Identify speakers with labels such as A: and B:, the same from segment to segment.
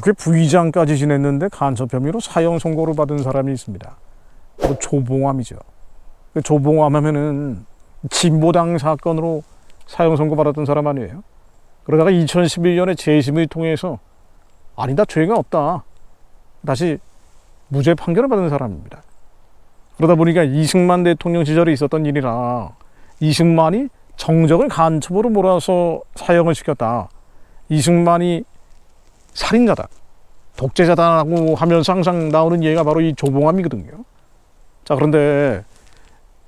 A: 국회 부의장까지 지냈는데 간첩 혐의로 사형 선고를 받은 사람이 있습니다. 조봉암이죠. 조봉암 하면은 진보당 사건으로 사형 선고 받았던 사람 아니에요. 그러다가 2011년에 재심을 통해서 아니다, 죄가 없다, 다시 무죄 판결을 받은 사람입니다. 그러다 보니까 이승만 대통령 시절에 있었던 일이라 이승만이 정적을 간첩으로 몰아서 사형을 시켰다, 이승만이 살인자다, 독재자다라고 하면서 항상 나오는 예가 바로 이 조봉암이거든요. 자, 그런데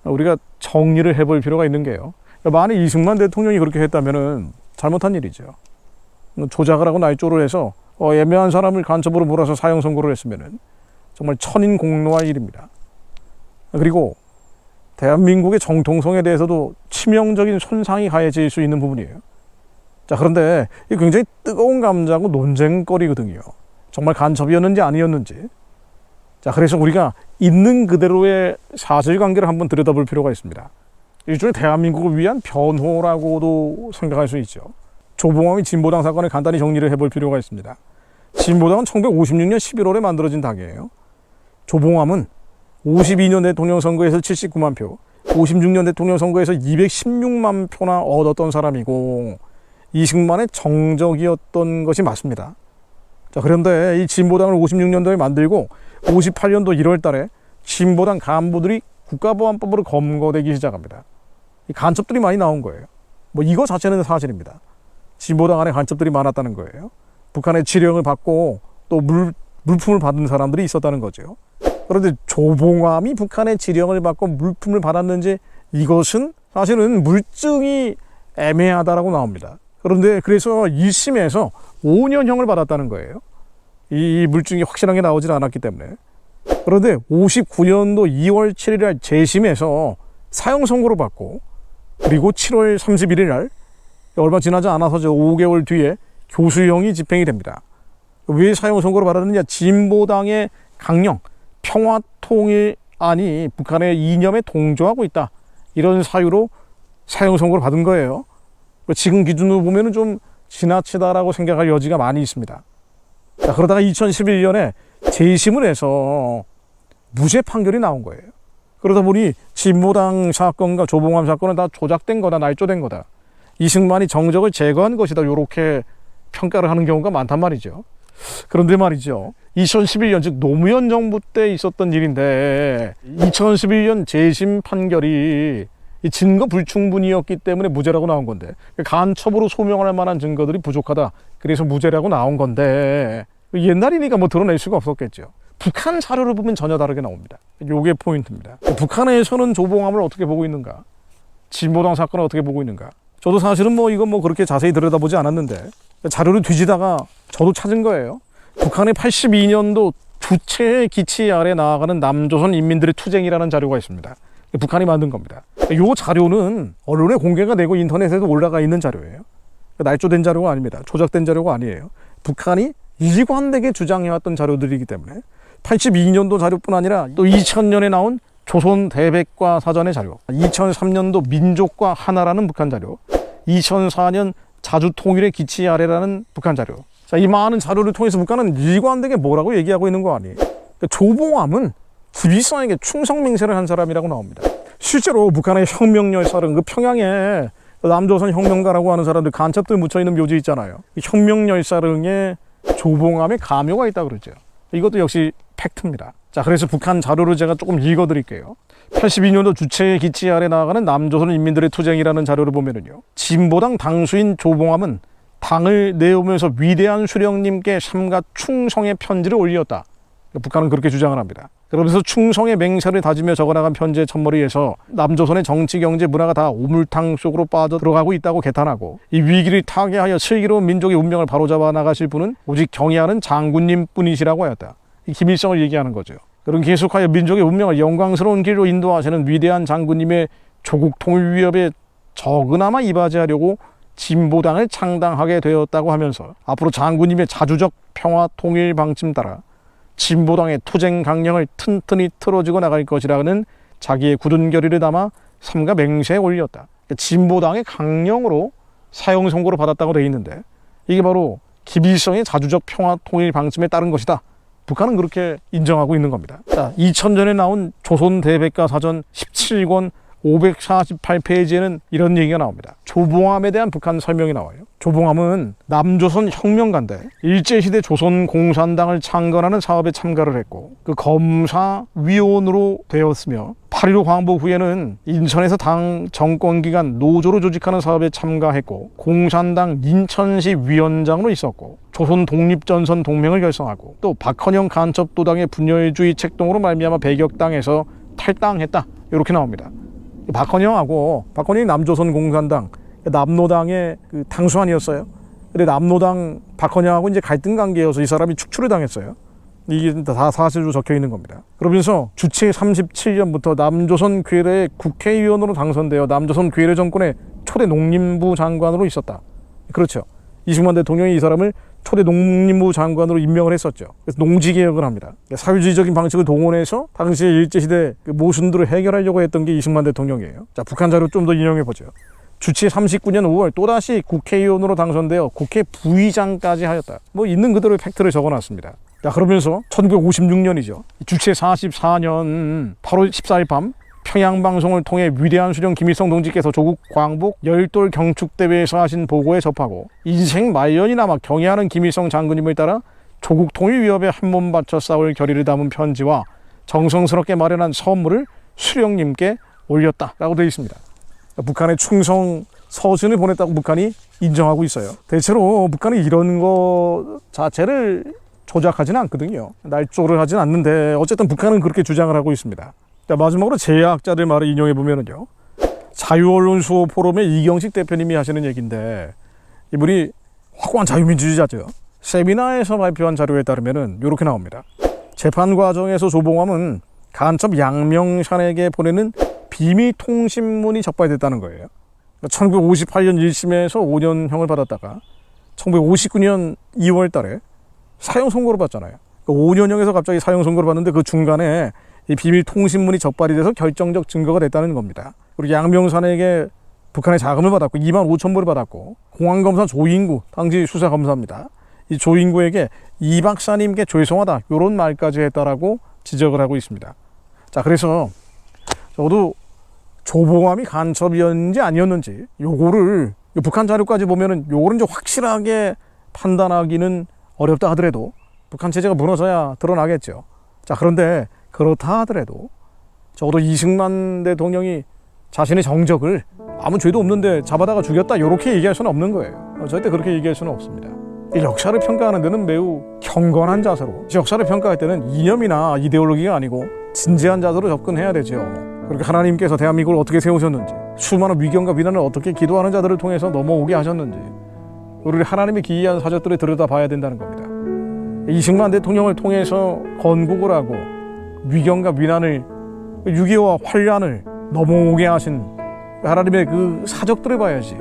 A: 우리가 정리를 해볼 필요가 있는 게요, 만약 이승만 대통령이 그렇게 했다면은 잘못한 일이죠. 조작을 하고 날조를 해서 애매한 사람을 간첩으로 몰아서 사형 선고를 했으면은 정말 천인공노할 일입니다. 그리고 대한민국의 정통성에 대해서도 치명적인 손상이 가해질 수 있는 부분이에요. 자, 그런데 이게 굉장히 뜨거운 감자고 논쟁거리거든요. 정말 간첩이었는지 아니었는지. 자, 그래서 우리가 있는 그대로의 사실관계를 한번 들여다볼 필요가 있습니다. 일종의 대한민국을 위한 변호라고도 생각할 수 있죠. 조봉암이 진보당 사건을 간단히 정리를 해볼 필요가 있습니다. 진보당은 1956년 11월에 만들어진 당이에요. 조봉암은 52년 대통령 선거에서 79만 표, 56년 대통령 선거에서 216만 표나 얻었던 사람이고 이승만의 정적이었던 것이 맞습니다. 자, 그런데 이 진보당을 56년도에 만들고 58년도 1월 달에 진보당 간부들이 국가보안법으로 검거되기 시작합니다. 이 간첩들이 많이 나온 거예요. 뭐 이거 자체는 사실입니다. 진보당 안에 간첩들이 많았다는 거예요. 북한의 지령을 받고 또 물품을 받은 사람들이 있었다는 거죠. 그런데 조봉암이 북한의 지령을 받고 물품을 받았는지, 이것은 사실은 물증이 애매하다라고 나옵니다. 그런데 그래서 1심에서 5년형을 받았다는 거예요. 이 물증이 확실하게 나오질 않았기 때문에. 그런데 59년도 2월 7일 날 재심에서 사형 선고를 받고, 그리고 7월 31일 날 얼마 지나지 않아서 5개월 뒤에 교수형이 집행이 됩니다. 왜 사형 선고를 받았느냐? 진보당의 강령, 평화통일안이 북한의 이념에 동조하고 있다, 이런 사유로 사형 선고를 받은 거예요. 지금 기준으로 보면 좀 지나치다라고 생각할 여지가 많이 있습니다. 자, 그러다가 2011년에 재심을 해서 무죄 판결이 나온 거예요. 그러다 보니 진보당 사건과 조봉암 사건은 다 조작된 거다, 날조된 거다, 이승만이 정적을 제거한 것이다, 이렇게 평가를 하는 경우가 많단 말이죠. 그런데 말이죠, 2011년, 즉 노무현 정부 때 있었던 일인데 2011년 재심 판결이 이 증거 불충분이었기 때문에 무죄라고 나온 건데, 간첩으로 소명할 만한 증거들이 부족하다, 그래서 무죄라고 나온 건데, 옛날이니까 뭐 드러낼 수가 없었겠죠. 북한 자료를 보면 전혀 다르게 나옵니다. 이게 포인트입니다. 북한에서는 조봉암을 어떻게 보고 있는가, 진보당 사건을 어떻게 보고 있는가. 저도 사실은 이건 그렇게 자세히 들여다보지 않았는데 자료를 뒤지다가 저도 찾은 거예요. 북한의 82년도 주체의 기치 아래 나아가는 남조선 인민들의 투쟁이라는 자료가 있습니다. 북한이 만든 겁니다. 이 자료는 언론에 공개가 되고 인터넷에도 올라가 있는 자료예요. 날조된 자료가 아닙니다. 조작된 자료가 아니에요. 북한이 일관되게 주장해왔던 자료들이기 때문에 82년도 자료뿐 아니라 또 2000년에 나온 조선 대백과 사전의 자료, 2003년도 민족과 하나라는 북한 자료, 2004년 자주 통일의 기치 아래라는 북한 자료. 자, 이 많은 자료를 통해서 북한은 일관되게 뭐라고 얘기하고 있는 거 아니에요. 조봉암은 기비성에게 충성맹세를 한 사람이라고 나옵니다. 실제로 북한의 혁명열사는 그 평양에 남조선 혁명가라고 하는 사람들 간첩들 묻혀있는 묘지 있잖아요. 혁명열사릉에 조봉암의 가묘가 있다고 그러죠. 이것도 역시 팩트입니다. 자, 그래서 북한 자료를 제가 조금 읽어드릴게요. 82년도 주체의 기치 아래 나아가는 남조선 인민들의 투쟁이라는 자료를 보면은요, 진보당 당수인 조봉암은 당을 내오면서 위대한 수령님께 삼가 충성의 편지를 올렸다. 북한은 그렇게 주장을 합니다. 그러면서 충성의 맹세를 다지며 적어나간 편지의 첫머리에서 남조선의 정치, 경제, 문화가 다 우물탕 속으로 빠져들어가고 있다고 개탄하고, 이 위기를 타개하여 슬기로운 민족의 운명을 바로잡아 나가실 분은 오직 경애하는 장군님 뿐이시라고 하였다. 이 김일성을 얘기하는 거죠. 그런 계속하여 민족의 운명을 영광스러운 길로 인도하시는 위대한 장군님의 조국 통일 위협에 적으나마 이바지하려고 진보당을 창당하게 되었다고 하면서, 앞으로 장군님의 자주적 평화 통일 방침 따라 진보당의 투쟁 강령을 튼튼히 틀어지고 나갈 것이라는 자기의 굳은 결의를 담아 삼가 맹세에 올렸다. 진보당의 강령으로 사형 선고를 받았다고 되어 있는데, 이게 바로 기비성의 자주적 평화 통일 방침에 따른 것이다. 북한은 그렇게 인정하고 있는 겁니다. 자, 2000년에 나온 조선 대백과 사전 17권 548페이지에는 이런 얘기가 나옵니다. 조봉암에 대한 북한 설명이 나와요. 조봉암은 남조선 혁명가인데 일제시대 조선공산당을 창건하는 사업에 참가를 했고 그 검사위원으로 되었으며 8.15 광복 후에는 인천에서 당 정권기관 노조로 조직하는 사업에 참가했고 공산당 인천시 위원장으로 있었고 조선 독립전선 동맹을 결성하고 또 박헌영 간첩도당의 분열주의 책동으로 말미암아 배격당에서 탈당했다. 이렇게 나옵니다. 박헌영이 남조선 공산당 남노당의 그 당수환이었어요. 근데 남노당 박헌영하고 이제 갈등 관계여서 이 사람이 축출을 당했어요. 이게 다 사실로 적혀 있는 겁니다. 그러면서 주체 37년부터 남조선 괴뢰 국회의원으로 당선되어 남조선 괴뢰 정권의 초대 농림부 장관으로 있었다. 그렇죠. 이승만 대통령이 이 사람을 초대 농림부 장관으로 임명을 했었죠. 그래서 농지개혁을 합니다. 사회주의적인 방식을 동원해서 당시에 일제시대 그 모순들을 해결하려고 했던 게 이승만 대통령이에요. 자, 북한 자료 좀 더 인용해보죠. 주치 39년 5월 또다시 국회의원으로 당선되어 국회 부의장까지 하였다. 뭐 있는 그대로의 팩트를 적어놨습니다. 자, 그러면서 1956년이죠. 주체 44년 8월 14일 밤 평양방송을 통해 위대한 수령 김일성 동지께서 조국 광복 열돌 경축대회에서 하신 보고에 접하고 인생 말년이 남아 경애하는 김일성 장군님을 따라 조국 통일 위협에 한 몸 바쳐 싸울 결의를 담은 편지와 정성스럽게 마련한 선물을 수령님께 올렸다라고 되어 있습니다. 북한의 충성 서신을 보냈다고 북한이 인정하고 있어요. 대체로 북한이 이런 거 자체를 조작하지는 않거든요. 날조를 하진 않는데 어쨌든 북한은 그렇게 주장을 하고 있습니다. 자, 마지막으로 제약자들 말을 인용해 보면은요, 자유언론 수호 포럼의 이경식 대표님이 하시는 얘기인데 이분이 확고한 자유민주주의자죠. 세미나에서 발표한 자료에 따르면은 이렇게 나옵니다. 재판 과정에서 조봉암은 간첩 양명산에게 보내는 비밀 통신문이 적발됐다는 거예요. 1958년 1심에서 5년형을 받았다가 1959년 2월 달에 사형 선고를 받잖아요. 5년형에서 갑자기 사형 선고를 받는데 그 중간에 이 비밀 통신문이 적발이 돼서 결정적 증거가 됐다는 겁니다. 그리고 양명산에게 북한의 자금을 받았고 2만 5천 불을 받았고 공안검사 조인구, 당시 수사검사입니다. 이 조인구에게 이 박사님께 죄송하다 이런 말까지 했다라고 지적을 하고 있습니다. 자, 그래서 저도 조봉암이 간첩이었는지 아니었는지 요거를 북한 자료까지 보면은 요거는 좀 확실하게 판단하기는 어렵다 하더라도 북한 체제가 무너져야 드러나겠죠. 자, 그런데 그렇다 하더라도 적어도 이승만 대통령이 자신의 정적을 아무 죄도 없는데 잡아다가 죽였다 이렇게 얘기할 수는 없는 거예요. 절대 그렇게 얘기할 수는 없습니다. 역사를 평가하는 데는 매우 경건한 자세로, 역사를 평가할 때는 이념이나 이데올로기가 아니고 진지한 자세로 접근해야 되죠. 그렇게 하나님께서 대한민국을 어떻게 세우셨는지, 수많은 위경과 비난을 어떻게 기도하는 자들을 통해서 넘어오게 하셨는지, 우리 하나님의 기이한 사적들을 들여다봐야 된다는 겁니다. 이승만 대통령을 통해서 건국을 하고 위경과 비난을, 6.25와 환란을 넘어오게 하신 하나님의 그 사적들을 봐야지,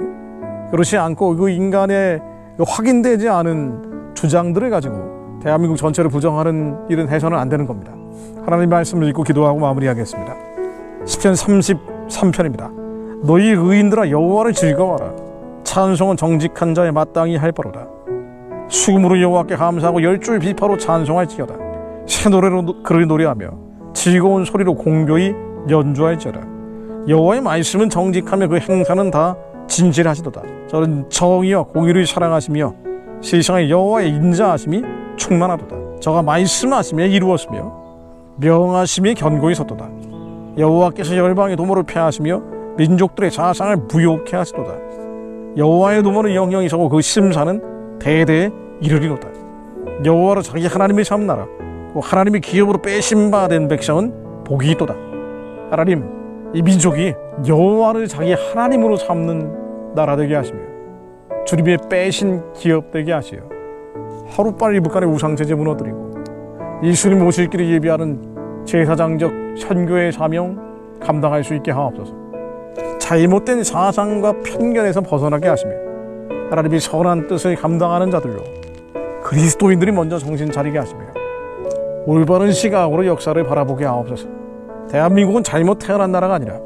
A: 그렇지 않고 그 인간의 확인되지 않은 주장들을 가지고 대한민국 전체를 부정하는 일은 해서는 안 되는 겁니다. 하나님 말씀을 읽고 기도하고 마무리하겠습니다. 시편 33편입니다. 너희 의인들아 여호와를 즐거워하라. 찬송은 정직한 자의 마땅히 할 바로다. 수금으로 여호와께 감사하고 열줄 비파로 찬송할지어다. 새 노래로 그를 노래하며 즐거운 소리로 공교히 연주할지어다. 여호와의 말씀은 정직하며 그 행사는 다 진실하시도다. 저는 정의와 공의를 사랑하시며 세상에 여호와의 인자하심이 충만하도다. 저가 말씀하시며 이루었으며 명하심이 견고히 섰도다. 여호와께서 열방의 도모를 폐하시며 민족들의 사상을 부욕케 하시도다. 여호와의 도모는 영영이 서고 그 심사는 대대에 이르리로다. 여호와로 자기 하나님을 삼나라. 하나님의 기업으로 빼신 바 된 백성은 복이 있도다. 하나님, 이 민족이 여호와를 자기 하나님으로 삼는 나라 되게 하시며 주님의 빼신 기업 되게 하시어 하루빨리 북한의 우상체제 무너뜨리고 예수님 오실 길을 예비하는 제사장적 선교의 사명 감당할 수 있게 하옵소서. 잘못된 사상과 편견에서 벗어나게 하시며 하나님이 선한 뜻을 감당하는 자들로 그리스도인들이 먼저 정신 차리게 하시며 올바른 시각으로 역사를 바라보게 하옵소서. 대한민국은 잘못 태어난 나라가 아니라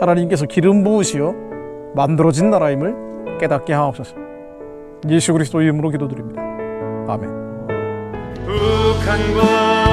A: 하나님께서 기름 부으시어 만들어진 나라임을 깨닫게 하옵소서. 예수 그리스도 이름으로 기도드립니다. 아멘.
B: 북한과